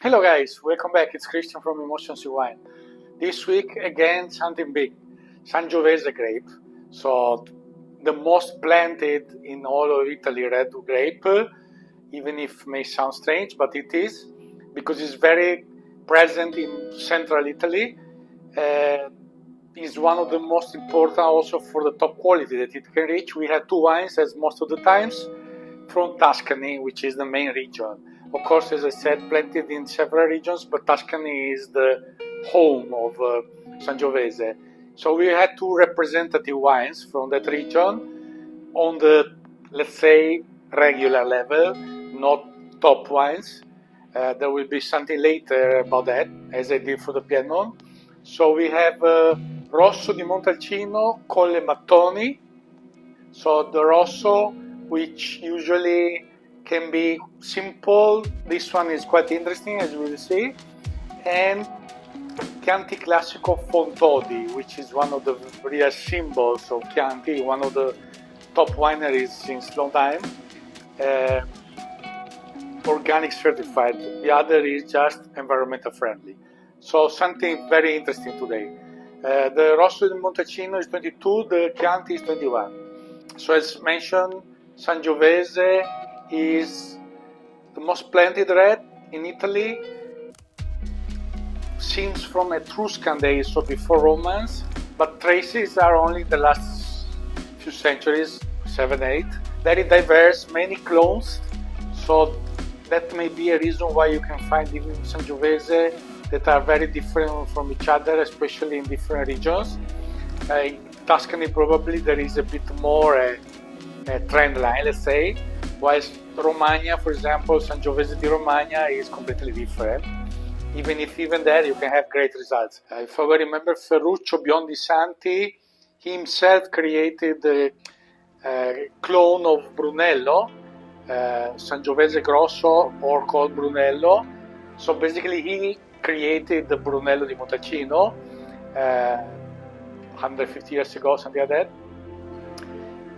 Hello guys, welcome back. It's Christian from Emotions Wine. This week again something big, Sangiovese grape. So the most planted in all of Italy red grape, even if it may sound strange, but it is, because it's very present in central Italy. Is one of the most important also for the top quality that it can reach. We have two wines, as most of the times, from Tuscany, which is the main region. Of course, as I said, planted in several regions, but Tuscany is the home of Sangiovese. So we had two representative wines from that region on the, let's say, regular level, not top wines. There will be something later about that, as I did for the Piedmont. So we have Rosso di Montalcino, Collemattoni. So the Rosso, which usually can be simple, this one is quite interesting, as you will see, and Chianti Classico Fontodi, which is one of the real symbols of Chianti, one of the top wineries since long time, organic certified. The other is just environmental friendly. So something very interesting today. The Rosso di Montalcino is 22, the Chianti is 21. So as mentioned, Sangiovese is the most planted red in Italy since from Etruscan days, so before Romans, but traces are only the last few centuries, 7, 8. Very diverse, many clones, so that may be a reason why you can find even Sangiovese that are very different from each other, especially in different regions. In Tuscany probably there is a bit more a trend line, let's say, whilst Romagna, for example, Sangiovese di Romagna is completely different. Even there you can have great results. If I remember, Ferruccio Biondi Santi, he himself created a clone of Brunello, Sangiovese Grosso, or called Brunello. So basically he created the Brunello di Montalcino 150 years ago, something like that,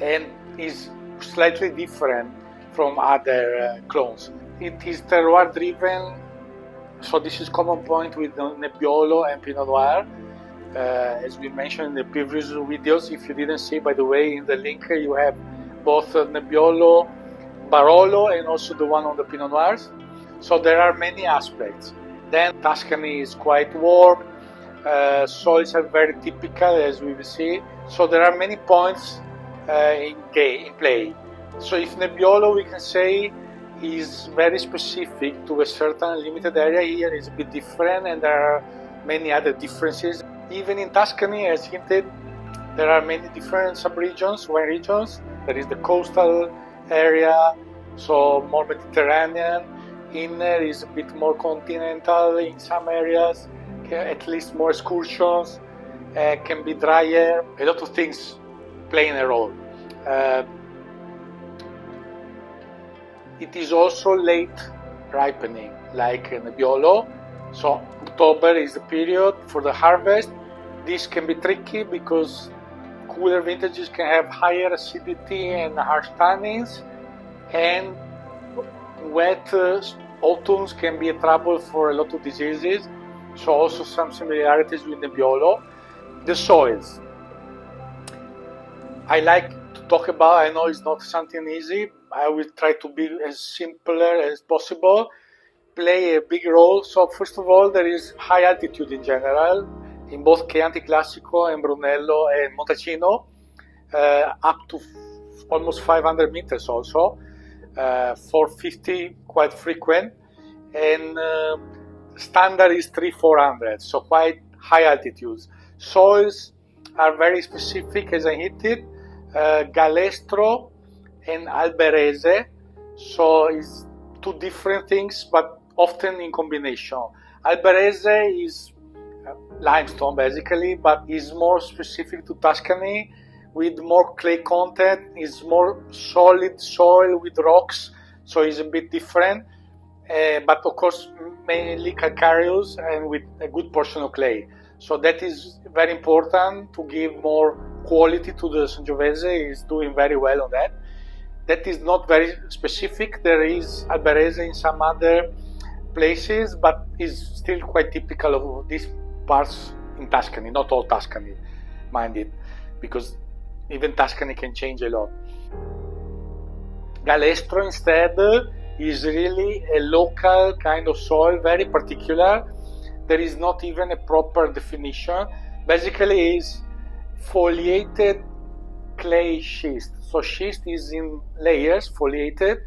and is slightly different from other clones. It is terroir driven, so this is common point with Nebbiolo and Pinot Noir, as we mentioned in the previous videos. If you didn't see, by the way, in the link you have both Nebbiolo, Barolo, and also the one on the Pinot Noirs. So there are many aspects. Then Tuscany is quite warm, soils are very typical, as we will see. So there are many points in play. So if Nebbiolo, we can say, is very specific to a certain limited area, here is a bit different, and there are many other differences. Even in Tuscany, as hinted, there are many different sub-regions, wine regions. There is the coastal area, so more Mediterranean. Inner is a bit more continental in some areas, at least more excursions, can be drier. A lot of things playing a role. It is also late ripening, like Nebbiolo. So October is the period for the harvest. This can be tricky because cooler vintages can have higher acidity and harsh tannins, and wet autumns can be a trouble for a lot of diseases. So also some similarities with Nebbiolo. The soils I like to talk about. I know it's not something easy. I will try to be as simpler as possible, play a big role. So first of all, there is high altitude in general in both Chianti Classico and Brunello and Montalcino, up to almost 500 meters also. 450 quite frequent, and standard is 300-400, so quite high altitudes. Soils are very specific, as I hinted, Galestro and Alberese, so it's two different things but often in combination. Alberese is limestone basically, but is more specific to Tuscany, with more clay content, is more solid soil with rocks, so it's a bit different, but of course mainly calcareous and with a good portion of clay. So that is very important to give more quality to the Sangiovese. Is doing very well on that. That is not very specific. There is Alberese in some other places, but is still quite typical of these parts in Tuscany. Not all Tuscany, mind it, because even Tuscany can change a lot. Galestro instead is really a local kind of soil, very particular. There is not even a proper definition. Basically, is foliated clay schist. So schist is in layers, foliated,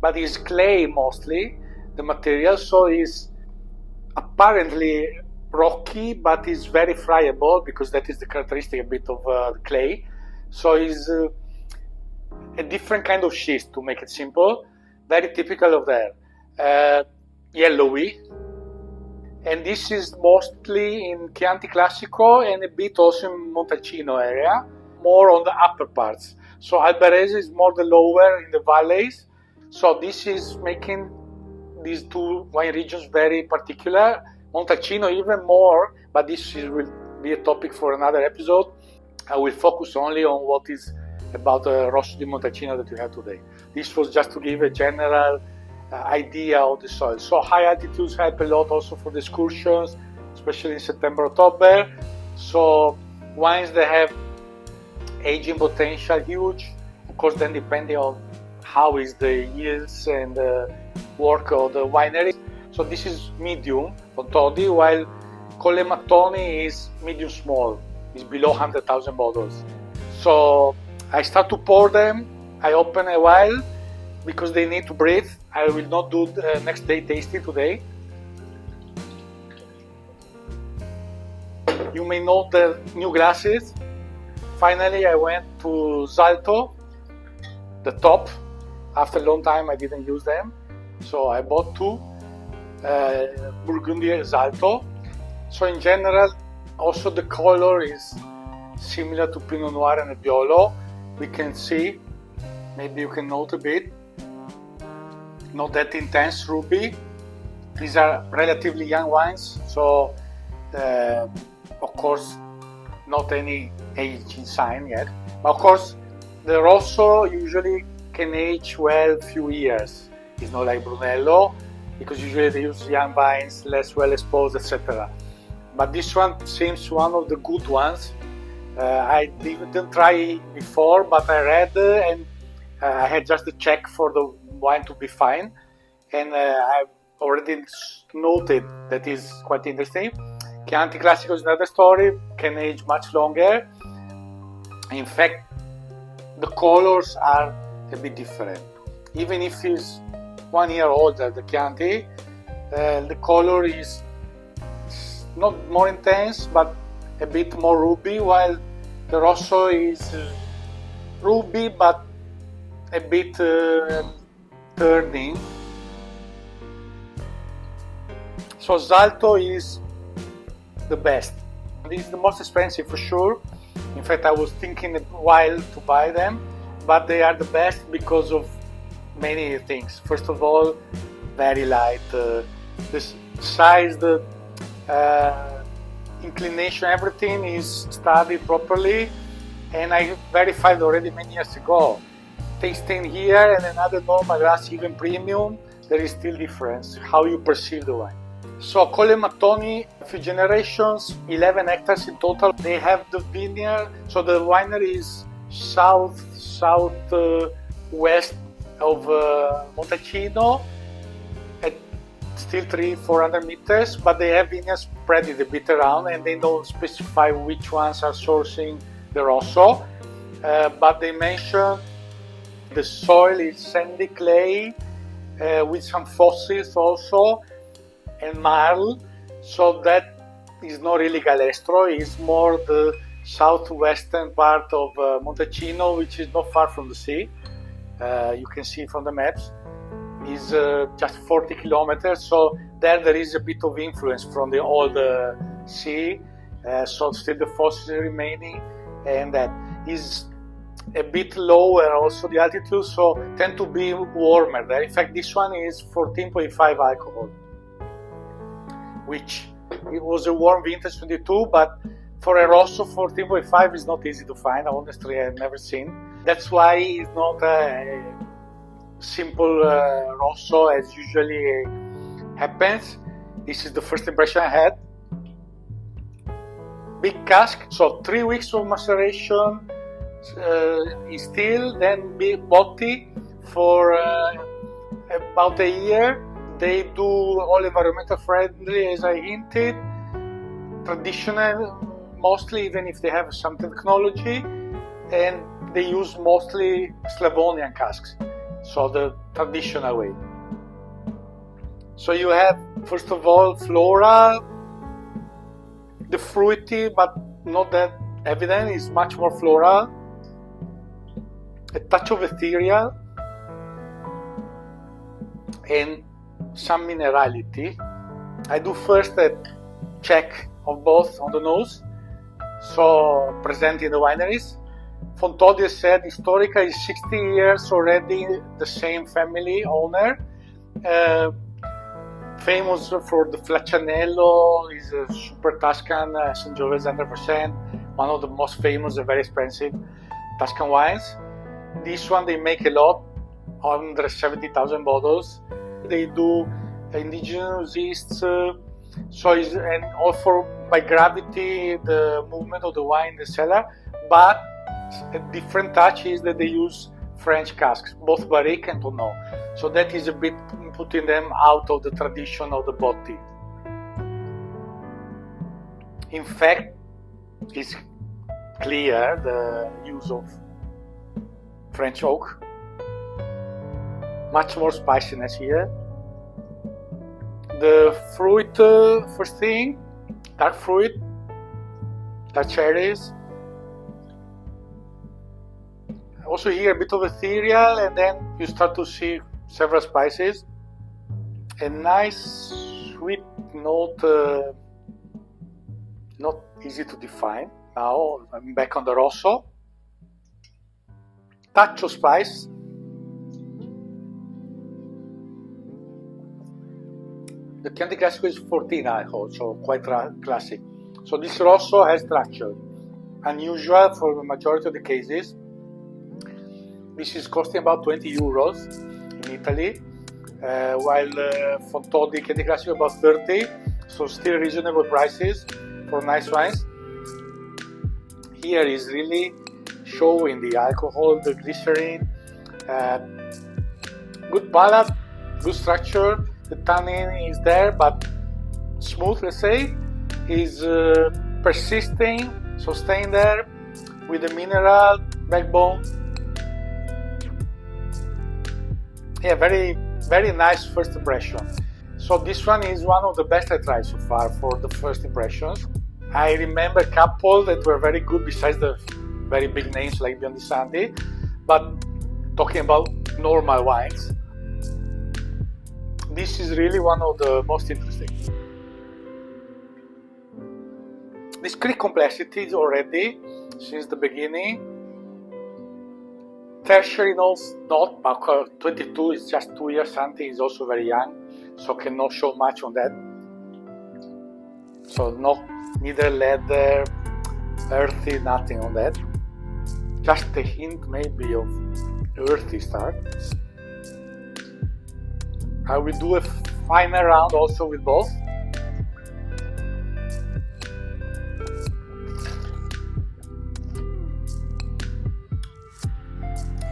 but is clay mostly, the material. So is apparently rocky, but is very friable, because that is the characteristic a bit of clay. So is a different kind of schist, to make it simple, very typical of there. Yellowy, and this is mostly in Chianti Classico and a bit also in Montalcino area, more on the upper parts. So Albarese is more the lower in the valleys. So this is making these two wine regions very particular. Montalcino even more, but this will be a topic for another episode. I will focus only on what is about the Rosso di Montalcino that we have today. This was just to give a general idea of the soil. So high altitudes help a lot also for the excursions, especially in September, October. So wines that have aging potential huge, of course, then depending on how is the yields and the work of the winery. So this is medium Fontodi, while Collemattoni is medium small, is below 100,000 bottles. So I start to pour them, I open a while because they need to breathe. I will not do the next day tasting today. You may note the new glasses. Finally, I went to Zalto, the top. After a long time, I didn't use them. So I bought two Burgundy Zalto. So in general, also the color is similar to Pinot Noir and Nebbiolo. We can see, maybe you can note a bit, not that intense ruby. These are relatively young wines, so of course not any aging sign yet. But of course the Rosso usually can age well few years. It's not like Brunello, because usually they use young vines, less well exposed, etc. But this one seems one of the good ones. I didn't try it before, but I read and I had just to check for the wine to be fine, and I've already noted that is quite interesting. Chianti Classico is another story, can age much longer. In fact, the colors are a bit different. Even if it's 1 year older, the Chianti, the color is not more intense, but a bit more ruby, while the Rosso is ruby, but a bit turning. So Zalto is the best. This is the most expensive for sure. In fact, I was thinking a while to buy them, but they are the best because of many things. First of all, very light. The size, the inclination, everything is studied properly, and I verified already many years ago. Tasting here and another normal glass, even premium, there is still difference how you perceive the wine. So Collemattoni, a few generations, 11 hectares in total. They have the vineyard, so the winery is southwest of Montalcino, at still 300-400 meters, but they have vineyards spread it a bit around, and they don't specify which ones are sourcing the Rosso, but they mention the soil is sandy clay with some fossils also, and marl, so that is not really Galestro, it's more the southwestern part of Montalcino, which is not far from the sea. You can see from the maps, is just 40 kilometers, so there is a bit of influence from the old sea, so still the fossils remaining, and that is a bit lower also the altitude, so tend to be warmer there. In fact, this one is 14.5 alcohol, which it was a warm vintage 22, but for a Rosso 14.5 is not easy to find. Honestly, I've never seen. That's why it's not a simple Rosso as usually happens. This is the first impression I had. Big cask, so 3 weeks of maceration in still, then big botti for about a year. They do all environmental friendly, as I hinted, traditional mostly, even if they have some technology, and they use mostly Slavonian casks, so the traditional way. So you have, first of all, floral, the fruity, but not that evident, is much more floral, a touch of ethereal, and some minerality. I do first a check of both on the nose, so present in the wineries. Fontodi said historically is 60 years already the same family owner. Famous for the Flaccianello, is a super Tuscan, Sangiovese 100%, one of the most famous and very expensive Tuscan wines. This one they make a lot, 170,000 bottles. They do indigenous yeasts, and also by gravity the movement of the wine in the cellar, but a different touch is that they use French casks, both Barrique and Tonneau. So that is a bit putting them out of the tradition of the botti. In fact, it's clear the use of French oak. Much more spiciness here. The fruit, first thing, dark fruit, dark cherries. Also here a bit of ethereal, and then you start to see several spices. A nice sweet note, not easy to define. Now I'm back on the Rosso. Touch of spice. The Chianti Classico is 14 alcohol, so quite classic. So this Rosso has structure, unusual for the majority of the cases. This is costing about 20 euros in Italy, while Fontodi Chianti Classico about 30, so still reasonable prices for nice wines. Here is really showing the alcohol, the glycerin, good palate, good structure. The tannin is there, but smooth, let's say, is persisting, so staying there with the mineral backbone. Yeah, very, very nice first impression. So this one is one of the best I tried so far for the first impressions. I remember a couple that were very good besides the very big names like Biondisanti, but talking about normal wines, this is really one of the most interesting. Discrete complexity already since the beginning. Tertiary notes not, but 22 is just 2 years something, is also very young, so cannot show much on that. So neither leather, earthy, nothing on that. Just a hint maybe of earthy start. I will do a final round also with both.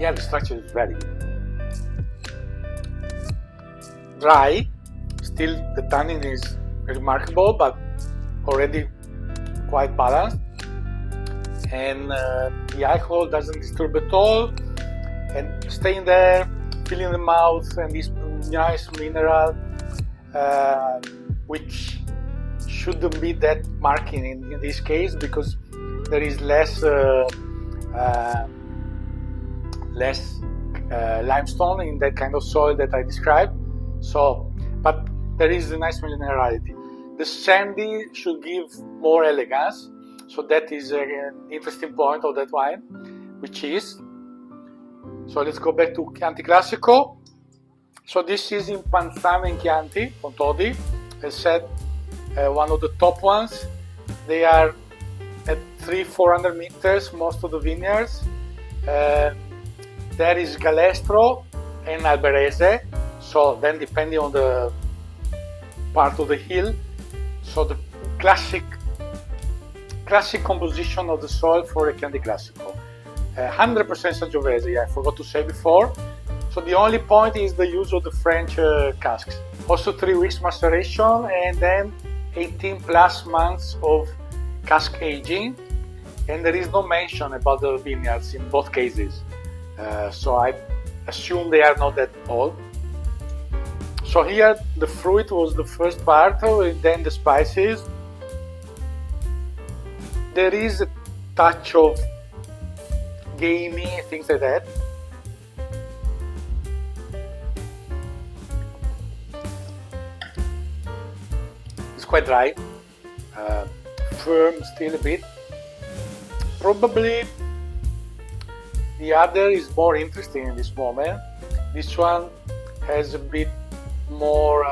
Yeah, the structure is very dry. Still, the tannin is remarkable, but already quite balanced. And the alcohol doesn't disturb at all. And staying there, filling the mouth, and this nice mineral, which shouldn't be that marking in this case, because there is less limestone in that kind of soil that I described. So, but there is a nice minerality. The sandy should give more elegance, so that is an interesting point of that wine, which is. So let's go back to Chianti Classico. So this is in Panzano in Chianti, Fontodi. As said, one of the top ones. They are at 300-400 meters, most of the vineyards. There is Galestro and Alberese. So then, depending on the part of the hill. So the classic composition of the soil for a Chianti Classico. 100% Sangiovese, I forgot to say before. So the only point is the use of the French casks. Also 3 weeks maceration and then 18 plus months of cask aging. And there is no mention about the vineyards in both cases. So I assume they are not that old. So here the fruit was the first part, and then the spices. There is a touch of gamey, things like that. It's quite dry, firm still a bit. Probably the other is more interesting in this moment. This one has a bit more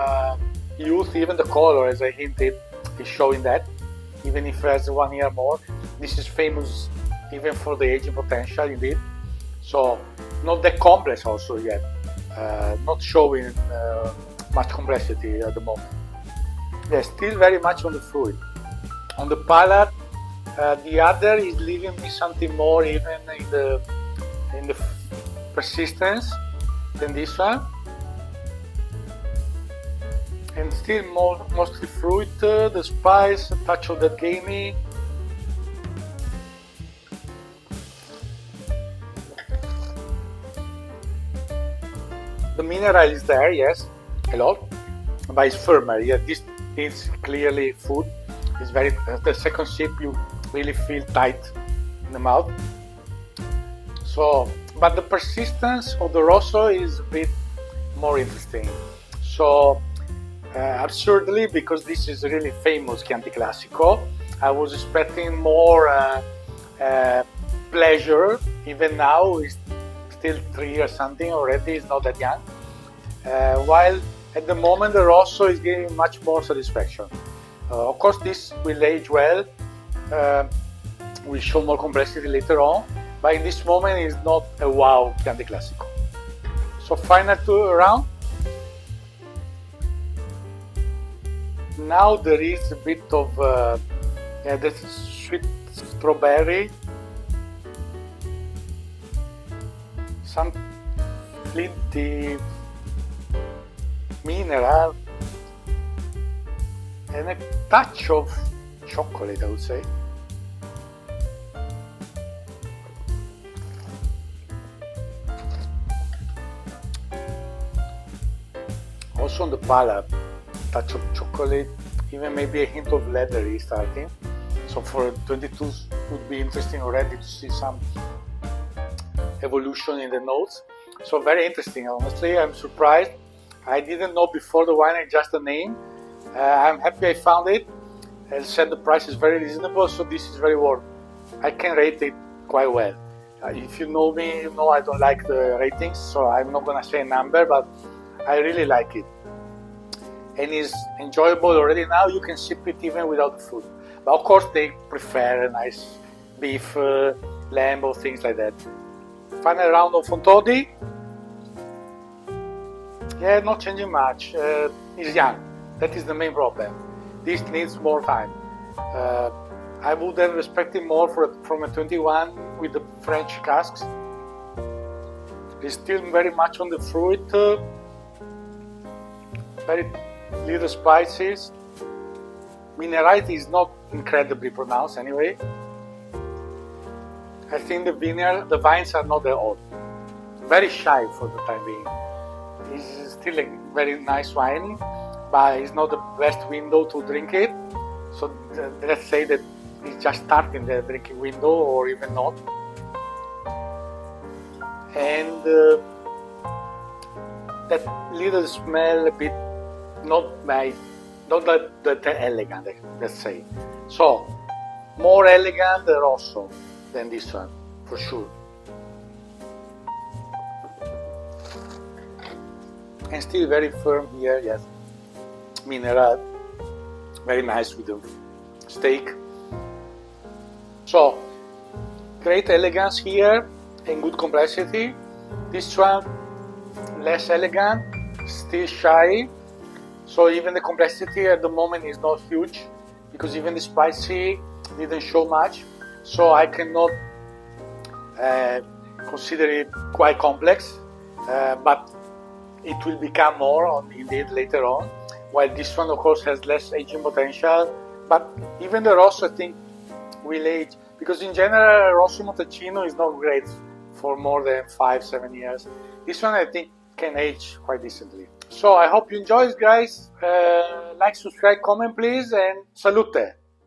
youth, even the color, as I hinted, is showing that, even if it has 1 year more. This is famous even for the aging potential indeed. So not that complex also yet, not showing much complexity at the moment. Yeah, still very much on the fruit. On the palate, the other is leaving me something more even in the persistence than this one. And still mostly fruit, the spice, a touch of that gamey. The mineral is there, yes, a lot, but it's firmer. Yeah, this is clearly food. It's very. The second sip, you really feel tight in the mouth. So, but the persistence of the Rosso is a bit more interesting. So, absurdly, because this is really famous Chianti Classico, I was expecting more pleasure. Even now, it's still 3 years something already. It's not that young. While at the moment, the Rosso is giving much more satisfaction. Of course, this will age well. Will show more complexity later on. But in this moment, it's not a wow Chianti Classico. So final 2 round. Now there is a bit of the sweet strawberry, some flinty mineral, and a touch of chocolate, I would say. Also on the palate, touch of chocolate, even maybe a hint of leathery starting. So for 22 would be interesting already to see some evolution in the notes. So very interesting. Honestly, I'm surprised. I didn't know before the wine, just the name. I'm happy I found it. As I said, the price is very reasonable, so this is very worth. I can rate it quite well. If you know me, you know I don't like the ratings, so I'm not gonna say a number, but I really like it. And it's enjoyable already now. You can sip it even without the food. But of course, they prefer a nice beef, lamb, or things like that. Final round of Fontodi. Yeah, not changing much. It's young. That is the main problem. This needs more time. I would have expected more from a 21 with the French casks. It's still very much on the fruit. Very little spices. Minerality is not incredibly pronounced anyway. I think the vines are not that old. Very shy for the time being. It's still a very nice wine, but it's not the best window to drink it. So let's say that it's just starting the drinking window, or even not. And that little smell a bit not that elegant, let's say. So more elegant the Rosso than this one, for sure. And still very firm here, yes. Mineral, very nice with the steak. So, great elegance here and good complexity. This one, less elegant, still shy, So even the complexity at the moment is not huge, because even the spicy didn't show much. So I cannot consider it quite complex, but it will become more indeed later on. While this one, of course, has less aging potential, but even the Rosso, I think, will age, because in general, Rosso di Montalcino is not great for more than 5-7 years. This one, I think, can age quite decently. So I hope you enjoy, guys. Like, subscribe, comment, please, and salute!